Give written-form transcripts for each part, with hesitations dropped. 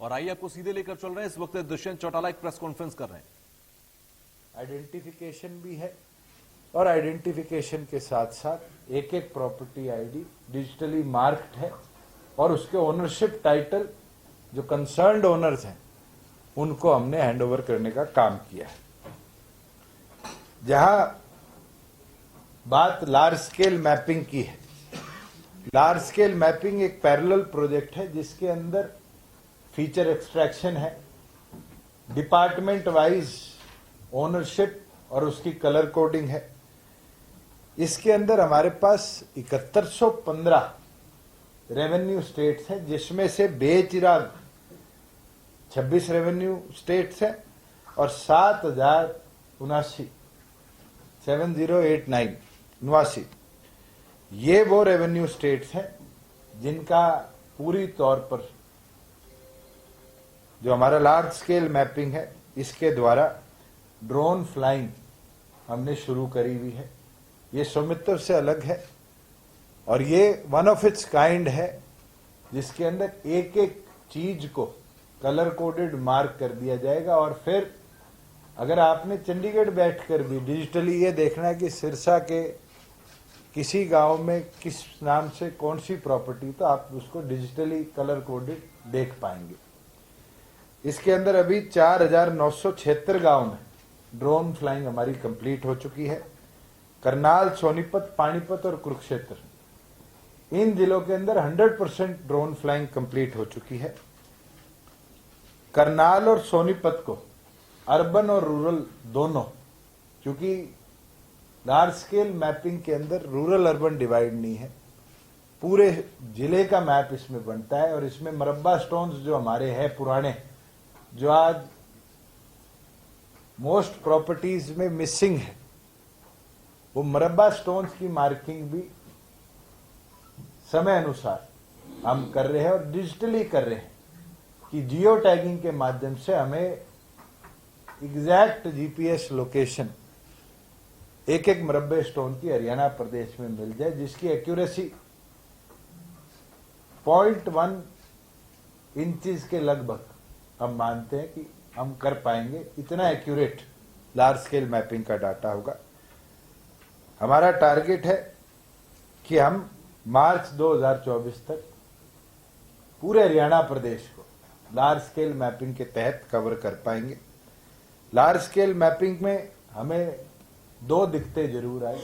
और आइए आपको सीधे लेकर चल रहे हैं। इस वक्त दुष्यंत चौटाला एक प्रेस कॉन्फ्रेंस कर रहे हैं। आइडेंटिफिकेशन भी है और आइडेंटिफिकेशन के साथ साथ एक एक प्रॉपर्टी आईडी डिजिटली मार्क्ड है और उसके ओनरशिप टाइटल जो कंसर्न्ड ओनर्स हैं उनको हमने हैंडओवर करने का काम किया है। जहां बात लार्ज स्केल मैपिंग की है, लार्ज स्केल मैपिंग एक पैरेलल प्रोजेक्ट है जिसके अंदर फीचर एक्सट्रैक्शन है, डिपार्टमेंट वाइज ओनरशिप और उसकी कलर कोडिंग है। इसके अंदर हमारे पास 7115 रेवेन्यू स्टेट्स हैं, जिसमें से बेचिराग 26 रेवेन्यू स्टेट्स हैं और 7089 ये वो रेवेन्यू स्टेट्स हैं जिनका पूरी तौर पर जो हमारा लार्ज स्केल मैपिंग है इसके द्वारा ड्रोन फ्लाइंग हमने शुरू करी हुई है। ये स्वामित्व से अलग है और ये वन ऑफ इट्स काइंड है जिसके अंदर एक एक चीज को कलर कोडेड मार्क कर दिया जाएगा। और फिर अगर आपने चंडीगढ़ बैठकर भी डिजिटली ये देखना है कि सिरसा के किसी गांव में किस नाम से कौन सी प्रॉपर्टी, तो आप उसको डिजिटली कलर कोडेड देख पाएंगे। इसके अंदर अभी 4976 गांव में ड्रोन फ्लाइंग हमारी कंप्लीट हो चुकी है। करनाल, सोनीपत, पानीपत और कुरुक्षेत्र इन जिलों के अंदर 100% ड्रोन फ्लाइंग कंप्लीट हो चुकी है। करनाल और सोनीपत को अर्बन और रूरल दोनों, क्योंकि लार्ज स्केल मैपिंग के अंदर रूरल अर्बन डिवाइड नहीं है, पूरे जिले का मैप इसमें बनता है। और इसमें मरब्बा स्टोन्स जो हमारे हैं पुराने, जो आज मोस्ट प्रॉपर्टीज में मिसिंग है, वो मरब्बा स्टोन्स की मार्किंग भी समय अनुसार हम कर रहे हैं और डिजिटली कर रहे हैं कि जियो टैगिंग के माध्यम से हमें एग्जैक्ट जीपीएस लोकेशन एक एक मरब्बे स्टोन की हरियाणा प्रदेश में मिल जाए, जिसकी एक्यूरेसी 0.1 इंचेस के लगभग हम मानते हैं कि हम कर पाएंगे। इतना एक्यूरेट लार्ज स्केल मैपिंग का डाटा होगा। हमारा टारगेट है कि हम मार्च 2024 तक पूरे हरियाणा प्रदेश को लार्ज स्केल मैपिंग के तहत कवर कर पाएंगे। लार्ज स्केल मैपिंग में हमें दो दिक्कतें जरूर आई।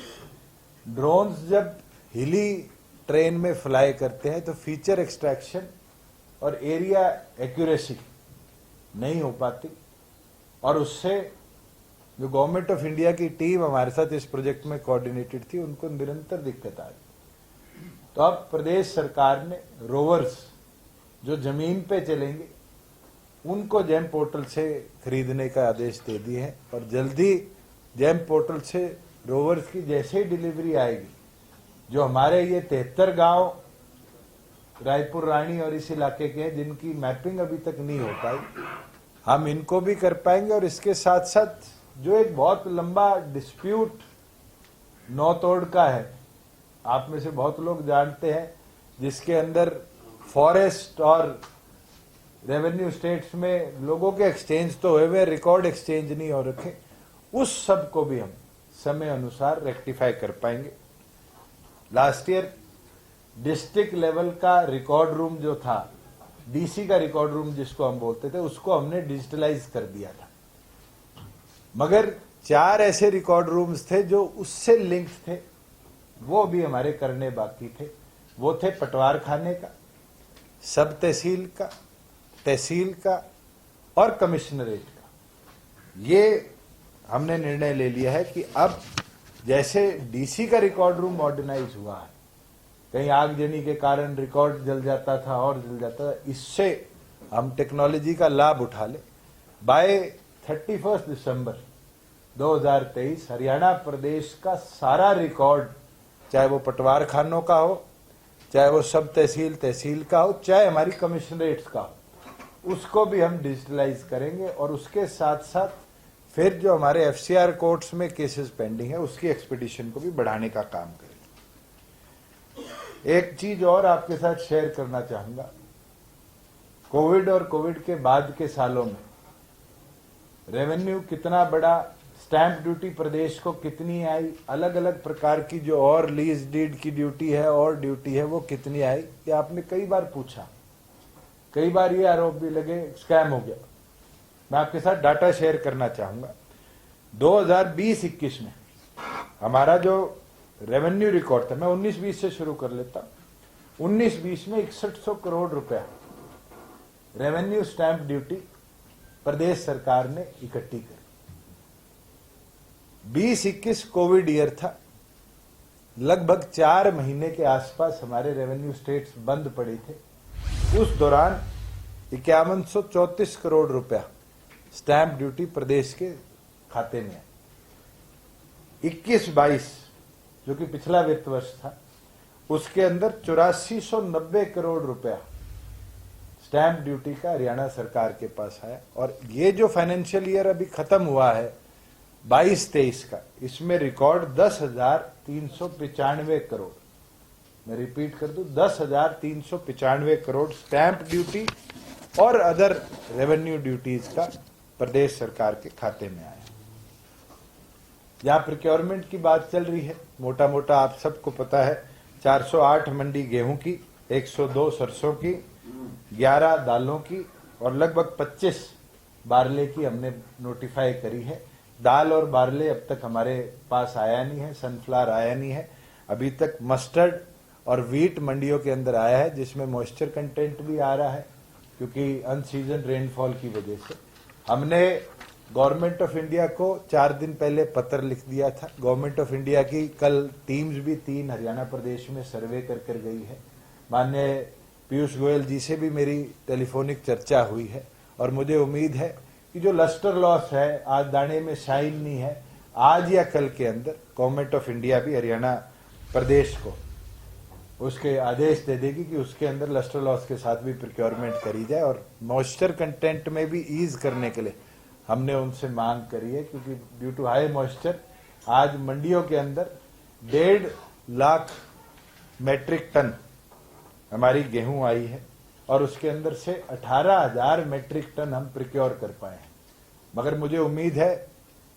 ड्रोन्स जब हिली ट्रेन में फ्लाई करते हैं तो फीचर एक्सट्रैक्शन और एरिया एक्यूरेसी नहीं हो पाती और उससे जो गवर्नमेंट ऑफ इंडिया की टीम हमारे साथ इस प्रोजेक्ट में कोऑर्डिनेटेड थी उनको निरंतर दिक्कत आ रही। तो अब प्रदेश सरकार ने रोवर्स जो जमीन पे चलेंगे उनको जेम पोर्टल से खरीदने का आदेश दे दिए हैं और जल्दी जेम पोर्टल से रोवर्स की जैसे ही डिलीवरी आएगी, जो हमारे ये 73 गांव रायपुर, रानी और इस इलाके के हैं जिनकी मैपिंग अभी तक नहीं हो पाई, हम इनको भी कर पाएंगे। और इसके साथ साथ जो एक बहुत लंबा डिस्प्यूट नौतोड़ का है, आप में से बहुत लोग जानते हैं, जिसके अंदर फॉरेस्ट और रेवेन्यू स्टेट्स में लोगों के एक्सचेंज तो हुए, रिकॉर्ड एक्सचेंज नहीं हो रखे, उस सब को भी हम समय अनुसार रेक्टिफाई कर पाएंगे। लास्ट ईयर डिस्ट्रिक्ट लेवल का रिकॉर्ड रूम जो था, डीसी का रिकॉर्ड रूम जिसको हम बोलते थे, उसको हमने डिजिटलाइज कर दिया था। मगर 4 ऐसे रिकॉर्ड रूम्स थे जो उससे लिंक थे, वो भी हमारे करने बाकी थे। वो थे पटवार खाने का, सब तहसील का, तहसील का और कमिश्नरेट का। ये हमने निर्णय ले लिया है कि अब जैसे डीसी का रिकॉर्ड रूम मॉडर्नाइज हुआ है, कहीं आगजनी के कारण रिकॉर्ड जल जाता था और जल जाता था, इससे हम टेक्नोलॉजी का लाभ उठा ले। बाय 31 दिसंबर 2023 हरियाणा प्रदेश का सारा रिकॉर्ड, चाहे वो पटवार खानों का हो, चाहे वो सब तहसील का हो, चाहे हमारी कमिश्नरेट्स का हो, उसको भी हम डिजिटलाइज करेंगे। और उसके साथ साथ फिर जो हमारे एफसीआर कोर्ट्स में केसेस पेंडिंग है उसकी एक्सपीडिशन को भी बढ़ाने का काम करेंगे। एक चीज और आपके साथ शेयर करना चाहूंगा कोविड और कोविड के बाद के सालों में रेवेन्यू कितना बड़ा, स्टैंप ड्यूटी प्रदेश को कितनी आई, अलग अलग प्रकार की जो और लीज डीड की ड्यूटी है और ड्यूटी है वो कितनी आई, ये आपने कई बार पूछा। कई बार ये आरोप भी लगे स्कैम हो गया। मैं आपके साथ डाटा शेयर करना चाहूंगा। 2020-21 में हमारा जो रेवेन्यू रिकॉर्ड था, मैं 19-20 से शुरू कर लेता हूं। 19-20 में 6100 करोड़ रुपया रेवेन्यू स्टैंप ड्यूटी प्रदेश सरकार ने इकट्ठी करी। 20-21 कोविड ईयर था, लगभग 4 महीने के आसपास हमारे रेवेन्यू स्टेट्स बंद पड़े थे। उस दौरान 5134 करोड़ रुपया स्टैंप ड्यूटी प्रदेश के खाते में आई। 21-22 जो कि पिछला वित्त वर्ष था, उसके अंदर 8490 करोड़ रुपया स्टैंप ड्यूटी का हरियाणा सरकार के पास आया। और ये जो फाइनेंशियल ईयर अभी खत्म हुआ है 22-23 का, इसमें रिकॉर्ड 10,395 करोड़, मैं रिपीट कर दूं, 10,395 करोड़ स्टैंप ड्यूटी और अदर रेवेन्यू ड्यूटीज का प्रदेश सरकार के खाते में आया। यहां प्रोक्योरमेंट की बात चल रही है, मोटा मोटा आप सबको पता है, 408 मंडी गेहूं की, 102 सरसों की, 11 दालों की और लगभग 25 बारले की हमने नोटिफाई करी है। दाल और बारले अब तक हमारे पास आया नहीं है, सनफ्लावर आया नहीं है। अभी तक मस्टर्ड और व्हीट मंडियों के अंदर आया है, जिसमें मॉइस्चर कंटेंट भी आ रहा है क्योंकि अनसीजन रेनफॉल की वजह से। हमने गवर्नमेंट ऑफ इंडिया को 4 दिन पहले पत्र लिख दिया था। गवर्नमेंट ऑफ इंडिया की कल टीम्स भी 3 हरियाणा प्रदेश में सर्वे कर गई है। माननीय पीयूष गोयल जी से भी मेरी टेलीफोनिक चर्चा हुई है और मुझे उम्मीद है कि जो लस्टर लॉस है, आज दाने में शाइन नहीं है, आज या कल के अंदर गवर्नमेंट ऑफ इंडिया भी हरियाणा प्रदेश को उसके आदेश दे देगी कि उसके अंदर लस्टर लॉस के साथ भी प्रोक्योरमेंट करी जाए। और मॉइस्चर कंटेंट में भी ईज करने के लिए हमने उनसे मांग करी है, क्योंकि ड्यू टू हाई मॉइस्चर आज मंडियों के अंदर 1.5 लाख मेट्रिक टन हमारी गेहूं आई है और उसके अंदर से 18,000 मेट्रिक टन हम प्रोक्योर कर पाए हैं। मगर मुझे उम्मीद है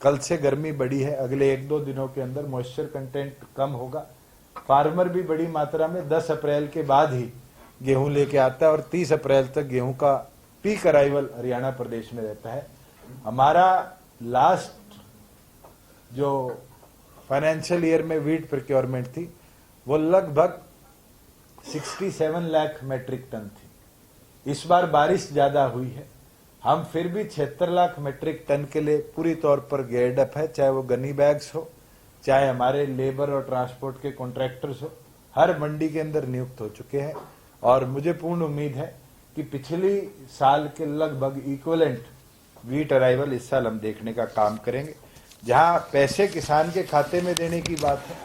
कल से गर्मी बढ़ी है, अगले 1-2 दिनों के अंदर मॉइस्चर कंटेंट कम होगा। फार्मर भी बड़ी मात्रा में 10 अप्रैल के बाद ही गेहूं लेके आता है और 30 अप्रैल तक गेहूं का पीक अराइवल हरियाणा प्रदेश में रहता है। हमारा लास्ट जो फाइनेंशियल ईयर में व्हीट प्रोक्योरमेंट थी वो लगभग 67 लाख मेट्रिक टन थी। इस बार बारिश ज्यादा हुई है, हम फिर भी 76 लाख मेट्रिक टन के लिए पूरी तौर पर गेयर्ड अप है, चाहे वो गनी बैग्स हो, चाहे हमारे लेबर और ट्रांसपोर्ट के कॉन्ट्रैक्टर्स हो, हर मंडी के अंदर नियुक्त हो चुके हैं। और मुझे पूर्ण उम्मीद है कि पिछली साल के लगभग इक्विवेलेंट व्हीट अराइवल इस साल हम देखने का काम करेंगे। जहां पैसे किसान के खाते में देने की बात है,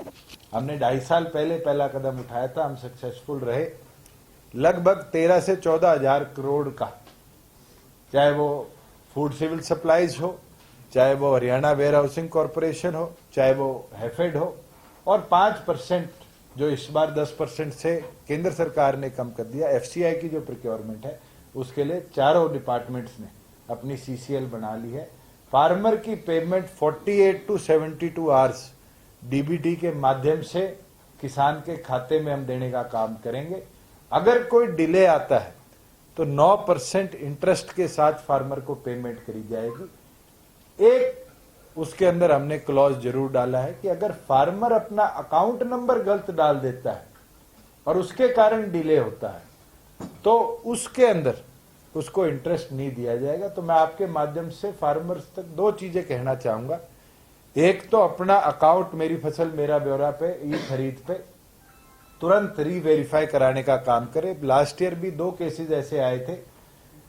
हमने 2.5 साल पहले पहला कदम उठाया था, हम सक्सेसफुल रहे। लगभग 13 से 14 हजार करोड़ का, चाहे वो फूड सिविल सप्लाईज हो, चाहे वो हरियाणा वेयर हाउसिंग कॉरपोरेशन हो, चाहे वो हैफेड हो, और 5% जो इस बार 10% से केंद्र सरकार ने कम कर दिया, एफसीआई की जो प्रोक्योरमेंट है उसके लिए चारों डिपार्टमेंट्स ने अपनी सीसीएल बना ली है। फार्मर की पेमेंट 48 to 72 आवर्स डीबीटी के माध्यम से किसान के खाते में हम देने का काम करेंगे। अगर कोई डिले आता है तो 9% इंटरेस्ट के साथ फार्मर को पेमेंट करी जाएगी। एक उसके अंदर हमने क्लॉज जरूर डाला है कि अगर फार्मर अपना अकाउंट नंबर गलत डाल देता है और उसके कारण डिले होता है तो उसके अंदर उसको इंटरेस्ट नहीं दिया जाएगा। तो मैं आपके माध्यम से फार्मर्स तक 2 चीजें कहना चाहूंगा। एक तो अपना अकाउंट मेरी फसल मेरा ब्यौरा पे ई खरीद पे तुरंत रीवेरीफाई कराने का काम करें। लास्ट ईयर भी 2 केसेस ऐसे आए थे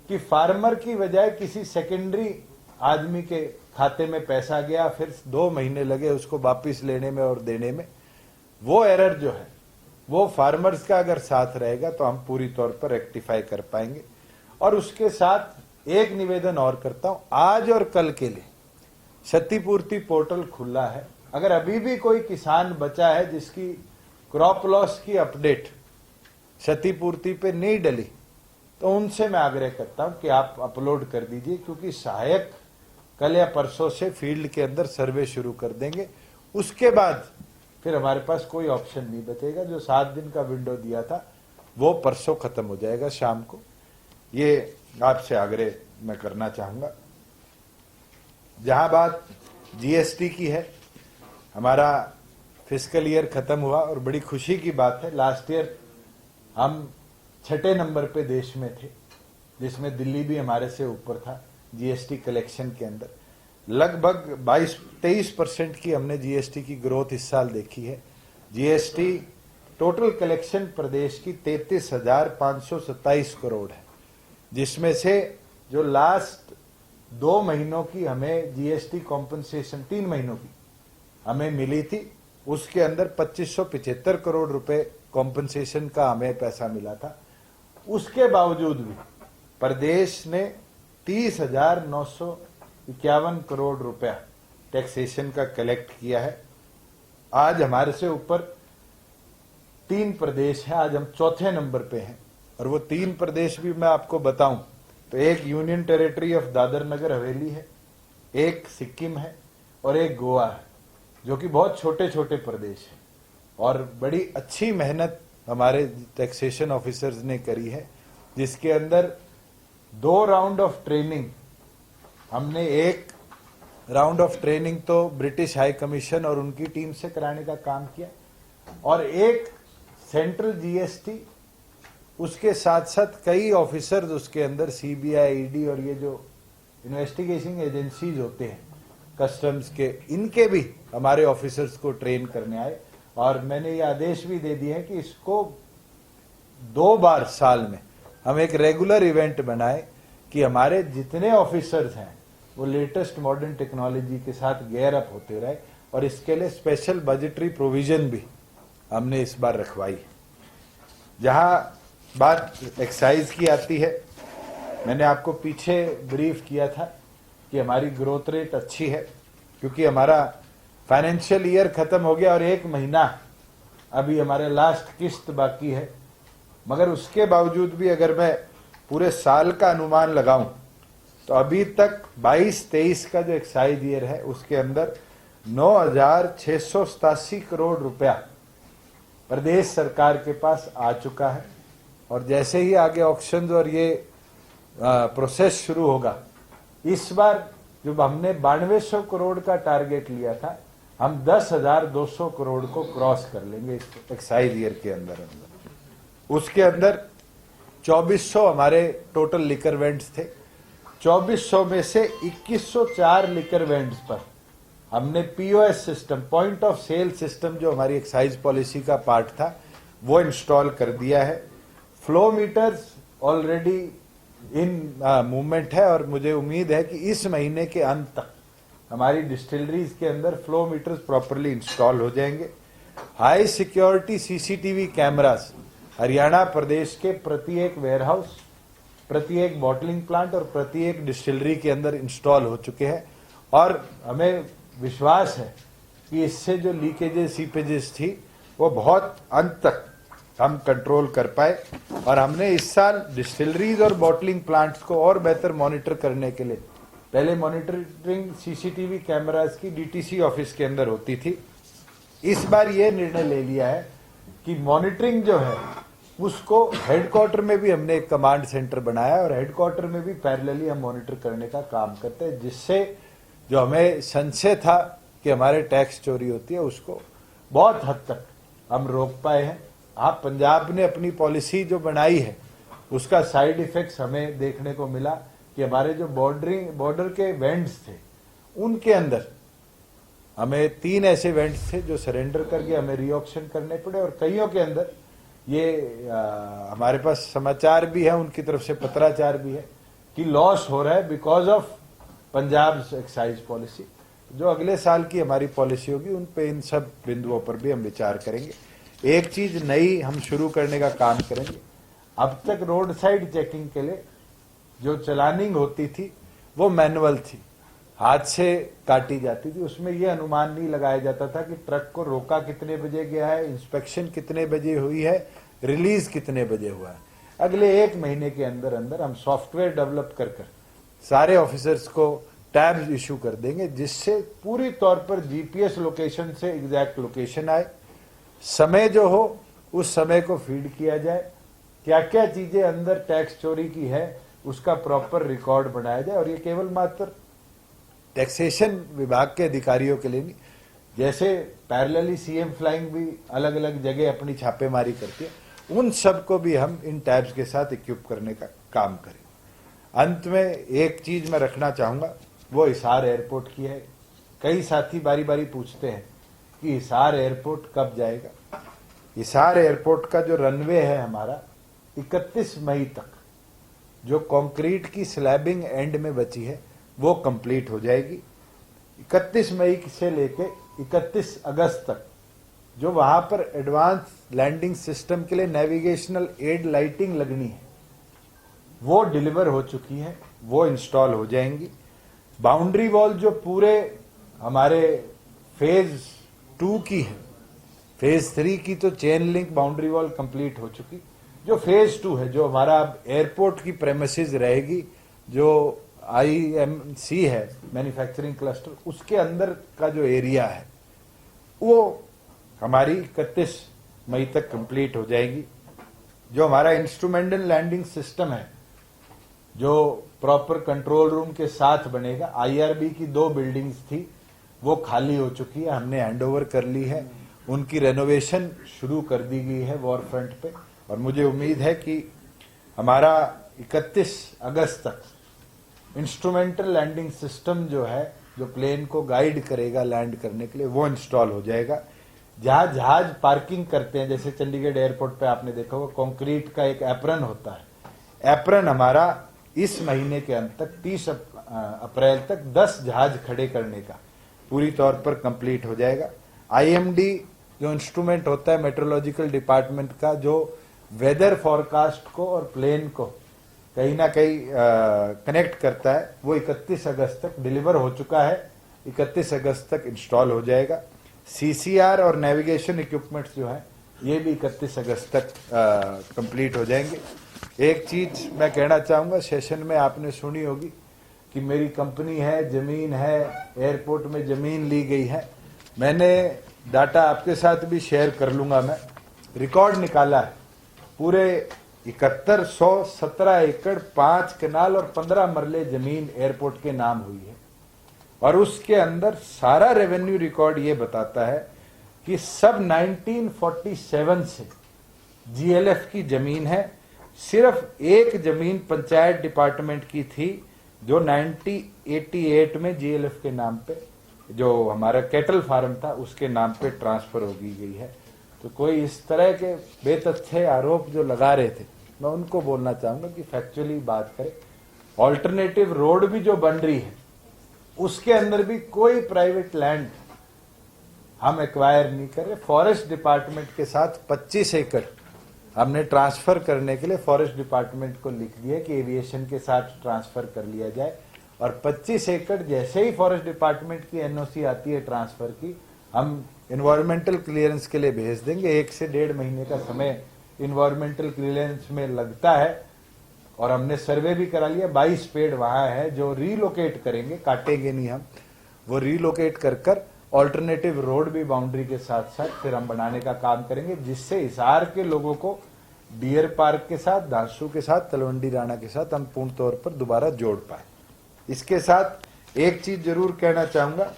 कि फार्मर की बजाय किसी सेकेंडरी आदमी के खाते में पैसा गया, फिर 2 महीने लगे उसको वापिस लेने में और देने में। वो एरर जो है वो फार्मर्स का अगर साथ रहेगा तो हम पूरी तौर पर रेक्टिफाई कर पाएंगे। और उसके साथ एक निवेदन और करता हूं, आज और कल के लिए क्षतिपूर्ति पोर्टल खुला है। अगर अभी भी कोई किसान बचा है जिसकी क्रॉप लॉस की अपडेट क्षतिपूर्ति पे नहीं डली तो उनसे मैं आग्रह करता हूं कि आप अपलोड कर दीजिए, क्योंकि सहायक कल या परसों से फील्ड के अंदर सर्वे शुरू कर देंगे। उसके बाद फिर हमारे पास कोई ऑप्शन नहीं बचेगा। जो 7 दिन का विंडो दिया था वो परसों खत्म हो जाएगा शाम को। ये आपसे आग्रह मैं करना चाहूंगा। जहां बात जीएसटी की है, हमारा फिस्कल ईयर खत्म हुआ और बड़ी खुशी की बात है, लास्ट ईयर हम 6ठे नंबर पे देश में थे, जिसमें दिल्ली भी हमारे से ऊपर था जीएसटी कलेक्शन के अंदर। लगभग 22-23% की हमने जीएसटी की ग्रोथ इस साल देखी है। जीएसटी टोटल कलेक्शन प्रदेश की 33,527 करोड़ है, जिसमें से जो लास्ट 2 महीनों की हमें जीएसटी कॉम्पनसेशन 3 महीनों की हमें मिली थी, उसके अंदर 2575 करोड़ रुपए कॉम्पनसेशन का हमें पैसा मिला था। उसके बावजूद भी प्रदेश ने 30,951 करोड़ रुपया टैक्सेशन का कलेक्ट किया है। आज हमारे से ऊपर 3 प्रदेश हैं, आज हम 4थे नंबर पे हैं। और वो 3 प्रदेश भी मैं आपको बताऊं तो एक union territory of Dadar Nagar Haveli है, एक सिक्किम है और एक गोवा है, जो कि बहुत छोटे छोटे प्रदेश हैं। और बड़ी अच्छी मेहनत हमारे टैक्सेशन ऑफिसर्स ने करी है, जिसके अंदर 2 राउंड ऑफ ट्रेनिंग हमने, एक राउंड ऑफ ट्रेनिंग तो ब्रिटिश हाई कमीशन और उनकी टीम से कराने का काम किया, और एक सेंट्रल जीएसटी, उसके साथ साथ कई ऑफिसर्स उसके अंदर सीबीआई, ईडी और ये जो इन्वेस्टिगेशन एजेंसीज होते हैं कस्टम्स के, इनके भी हमारे ऑफिसर्स को ट्रेन करने आए। और मैंने ये आदेश भी दे दिए हैं कि इसको 2 बार साल में हम एक रेगुलर इवेंट बनाए कि हमारे जितने ऑफिसर्स हैं वो लेटेस्ट मॉडर्न टेक्नोलॉजी के साथ गेयर अप होते रहे। और इसके लिए स्पेशल बजटरी प्रोविजन भी हमने इस बार रखवाई। जहां बात एक्साइज की आती है, मैंने आपको पीछे ब्रीफ किया था कि हमारी ग्रोथ रेट अच्छी है, क्योंकि हमारा फाइनेंशियल ईयर खत्म हो गया और 1 महीना अभी हमारे लास्ट किस्त बाकी है। मगर उसके बावजूद भी अगर मैं पूरे साल का अनुमान लगाऊं तो अभी तक 22-23 का जो एक्साइज ईयर है उसके अंदर 9,687 करोड़ रुपया प्रदेश सरकार के पास आ चुका है। और जैसे ही आगे ऑक्शंस और ये प्रोसेस शुरू होगा, इस बार जो हमने 9200 करोड़ का टारगेट लिया था, हम 10,200 करोड़ को क्रॉस कर लेंगे इस एक्साइज ईयर के अंदर। उसके अंदर 2400 हमारे टोटल लिकर वेंट्स थे। 2400 में से 2104 लिकर वेंट्स पर हमने POS system, point of sale system, जो हमारी एक्साइज पॉलिसी का पार्ट था, वो इंस्टॉल कर दिया है। Flow meters already in movement है और मुझे उम्मीद है कि इस महीने के अंत तक हमारी डिस्टिलरीज के अंदर फ्लो मीटर्स प्रॉपरली इंस्टॉल हो जाएंगे। High security CCTV cameras Haryana प्रदेश के प्रत्येक वेयरहाउस, प्रत्येक बॉटलिंग प्लांट और प्रत्येक डिस्टिलरी के अंदर इंस्टॉल हो चुके हैं। और हमें विश्वास है कि इससे जो लीकेजेस, सीपेजेस थी, वो बहुत अंत तक हम कंट्रोल कर पाए। और हमने इस साल डिस्टिलरीज और बॉटलिंग प्लांट्स को और बेहतर मॉनिटर करने के लिए, पहले मॉनिटरिंग सीसीटीवी कैमरास की डीटीसी ऑफिस के अंदर होती थी, इस बार ये निर्णय ले लिया है कि मॉनिटरिंग जो है उसको हेडक्वार्टर में भी हमने एक कमांड सेंटर बनाया और हेडक्वार्टर में भी पैरेलली हम मॉनिटर करने का काम करते हैं, जिससे जो हमें संशय था कि हमारे टैक्स चोरी होती है, उसको बहुत हद तक हम रोक पाए हैं। आप पंजाब ने अपनी पॉलिसी जो बनाई है उसका साइड इफेक्ट्स हमें देखने को मिला कि हमारे जो बॉर्डर के वेंट्स थे उनके अंदर हमें 3 ऐसे वेंट्स थे जो सरेंडर करके हमें रीऑक्शन करने पड़े। और कईयों के अंदर ये हमारे पास समाचार भी है, उनकी तरफ से पत्राचार भी है कि लॉस हो रहा है because of Punjab excise policy. जो अगले साल की हमारी पॉलिसी होगी उन पे, इन सब बिंदुओं पर भी हम विचार करेंगे। एक चीज नई हम शुरू करने का काम करेंगे। अब तक रोड साइड चेकिंग के लिए जो चलानिंग होती थी वो मैनुअल थी, हाथ से काटी जाती थी। उसमें यह अनुमान नहीं लगाया जाता था कि ट्रक को रोका कितने बजे गया है, इंस्पेक्शन कितने बजे हुई है, रिलीज कितने बजे हुआ है। अगले 1 महीने के अंदर अंदर हम सॉफ्टवेयर डेवलप कर सारे ऑफिसर्स को टैब्स इशू कर देंगे, जिससे पूरी तौर पर जीपीएस लोकेशन से एग्जैक्ट लोकेशन आए, समय जो हो उस समय को फीड किया जाए, क्या क्या चीजें अंदर टैक्स चोरी की है उसका प्रॉपर रिकॉर्ड बनाया जाए। और ये केवल मात्र टैक्सेशन विभाग के अधिकारियों के लिए नहीं, जैसे पैरेलली सीएम फ्लाइंग भी अलग अलग जगह अपनी छापेमारी करती है, उन सबको भी हम इन टैब्स के साथ इक्विप करने का काम करें। अंत में एक चीज मैं रखना चाहूंगा, वो हिसार एयरपोर्ट की है। कई साथी बारी बारी पूछते हैं कि हिसार एयरपोर्ट कब जाएगा। हिसार एयरपोर्ट का जो रनवे है हमारा 31 मई तक, जो कंक्रीट की स्लैबिंग एंड में बची है वो कंप्लीट हो जाएगी। 31 मई से लेके 31 अगस्त तक जो वहां पर एडवांस लैंडिंग सिस्टम के लिए नेविगेशनल एड लाइटिंग लगनी है वो डिलीवर हो चुकी है, वो इंस्टॉल हो जाएंगी। बाउंड्री वॉल जो पूरे हमारे फेज 2 की है, फेज 3 की तो chain link boundary wall complete हो चुकी, जो फेज 2 है, जो हमारा अब एयरपोर्ट की प्रेमिसेस रहेगी, जो IMC है मैन्युफैक्चरिंग क्लस्टर, उसके अंदर का जो एरिया है वो हमारी 31 मई तक कंप्लीट हो जाएगी। जो हमारा इंस्ट्रूमेंटल लैंडिंग सिस्टम है जो प्रॉपर कंट्रोल रूम के साथ बनेगा, IRB की 2 बिल्डिंग्स थी वो खाली हो चुकी है, हमने हैंडओवर कर ली है, उनकी रेनोवेशन शुरू कर दी गई है वॉर फ्रंट पे। और मुझे उम्मीद है कि हमारा 31 अगस्त तक इंस्ट्रूमेंटल लैंडिंग सिस्टम जो है, जो प्लेन को गाइड करेगा लैंड करने के लिए, वो इंस्टॉल हो जाएगा। जहां जहाज पार्किंग करते हैं, जैसे चंडीगढ़ एयरपोर्ट पे आपने देखा होगा कंक्रीट का एक एप्रन होता है, एप्रन हमारा इस महीने के अंत तक 30 अप्रैल तक 10 जहाज खड़े करने का पूरी तौर पर कंप्लीट हो जाएगा। IMD जो इंस्ट्रूमेंट होता है मेट्रोलॉजिकल डिपार्टमेंट का, जो वेदर फॉरकास्ट को और प्लेन को कहीं ना कहीं कनेक्ट करता है, वो 31 अगस्त तक डिलीवर हो चुका है, 31 अगस्त तक इंस्टॉल हो जाएगा। CCR और नेविगेशन इक्विपमेंट्स जो है ये भी 31 अगस्त तक कंप्लीट हो जाएंगे। एक चीज मैं कहना चाहूंगा, सेशन में आपने सुनी होगी कि मेरी कंपनी है, जमीन है, एयरपोर्ट में जमीन ली गई है। मैंने डाटा आपके साथ भी शेयर कर लूंगा, मैं रिकॉर्ड निकाला है, पूरे 7117 एकड़ 5 कनाल और 15 मरले जमीन एयरपोर्ट के नाम हुई है। और उसके अंदर सारा रेवेन्यू रिकॉर्ड ये बताता है कि सब 1947 से GLF की जमीन है। सिर्फ एक जमीन पंचायत डिपार्टमेंट की थी जो 1988 में GLF के नाम पे, जो हमारा कैटल फार्म था उसके नाम पे ट्रांसफर हो गई है। तो कोई इस तरह के बेतथ्य आरोप जो लगा रहे थे, मैं उनको बोलना चाहूंगा कि फैक्चुअली बात करें। ऑल्टरनेटिव रोड भी जो बन रही है उसके अंदर भी कोई प्राइवेट लैंड हम एक्वायर नहीं कर रहे। फॉरेस्ट डिपार्टमेंट के साथ 25 एकड़ हमने ट्रांसफर करने के लिए फॉरेस्ट डिपार्टमेंट को लिख दिया कि एविएशन के साथ ट्रांसफर कर लिया जाए। और 25 एकड़ जैसे ही फॉरेस्ट डिपार्टमेंट की NOC आती है ट्रांसफर की, हम इन्वायरमेंटल क्लियरेंस के लिए भेज देंगे। 1 से 1.5 महीने का समय इन्वायरमेंटल क्लियरेंस में लगता है। और हमने सर्वे भी करा लिया, 22 पेड़ वहां है जो रीलोकेट करेंगे, काटेंगे नहीं हम, वो रीलोकेट कर ऑल्टरनेटिव रोड भी बाउंड्री के साथ साथ फिर हम बनाने का काम करेंगे, जिससे हिसार के लोगों को डियर पार्क के साथ, दांसू के साथ, तलवंडी राणा के साथ हम पूर्ण तौर पर दोबारा जोड़ पाए। इसके साथ एक चीज जरूर कहना चाहूंगा,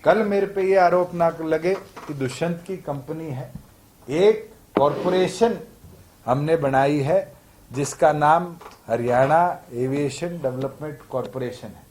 कल मेरे पे ये आरोप ना लगे कि दुष्यंत की कंपनी है। एक कॉरपोरेशन हमने बनाई है जिसका नाम हरियाणा एविएशन डेवलपमेंट कॉरपोरेशन है।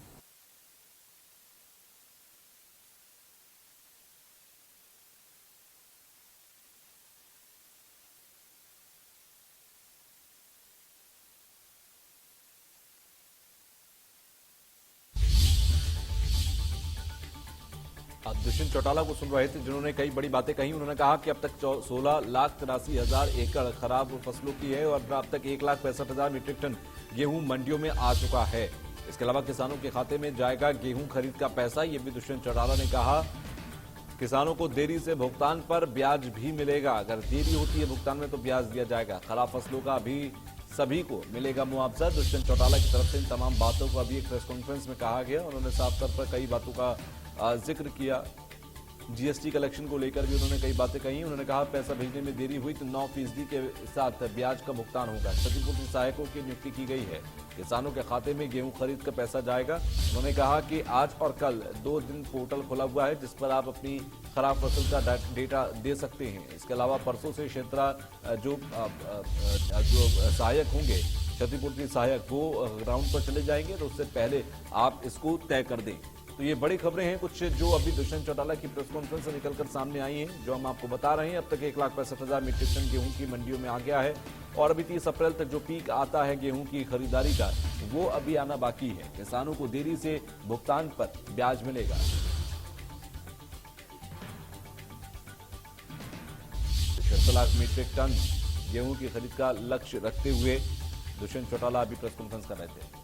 आप दुष्यंत चौटाला को सुन रहे थे, जिन्होंने कई बड़ी बातें कही। उन्होंने कहा कि अब तक 16,83,000 एकड़ खराब फसलों की है और अब तक 1,65,000 मीट्रिक टन गेहूं मंडियों में आ चुका है। इसके अलावा किसानों के खाते में जाएगा गेहूं खरीद का पैसा, ये भी दुष्यंत चौटाला ने कहा। किसानों को देरी से भुगतान पर ब्याज भी मिलेगा, अगर देरी होती है भुगतान में तो ब्याज दिया जाएगा। खराब फसलों का भी सभी को मिलेगा मुआवजा। दुष्यंत चौटाला की तरफ से इन तमाम बातों को अभी एक प्रेस कॉन्फ्रेंस में कहा गया। उन्होंने साफ तौर पर कई बातों का जिक्र किया। जीएसटी कलेक्शन को लेकर भी उन्होंने कई बातें कही। उन्होंने कहा पैसा भेजने में देरी हुई तो 9% के साथ ब्याज का भुगतान होगा। क्षतिपूर्ति सहायकों की नियुक्ति की गई है। किसानों के खाते में गेहूं खरीद का पैसा जाएगा। उन्होंने कहा कि आज और कल 2 दिन पोर्टल खुला हुआ है जिस पर आप अपनी खराब फसल का डेटा दे सकते हैं। इसके अलावा परसों से क्षेत्र जो सहायक होंगे, क्षतिपूर्ति सहायक, वो ग्राउंड पर चले जाएंगे तो उससे पहले आप इसको तय कर दें। तो ये बड़ी खबरें हैं कुछ जो अभी दुष्यंत चौटाला की प्रेस कॉन्फ्रेंस से निकलकर सामने आई हैं, जो हम आपको बता रहे हैं। अब तक 1,65,000 मीट्रिक टन गेहूं की मंडियों में आ गया है और अभी 30 अप्रैल तक जो पीक आता है गेहूं की खरीदारी का, वो अभी आना बाकी है। किसानों को देरी से भुगतान पर ब्याज मिलेगा। 76 लाख मीट्रिक टन गेहूं की खरीद का लक्ष्य रखते हुए दुष्यंत चौटाला अभी प्रेस कॉन्फ्रेंस कर रहे थे।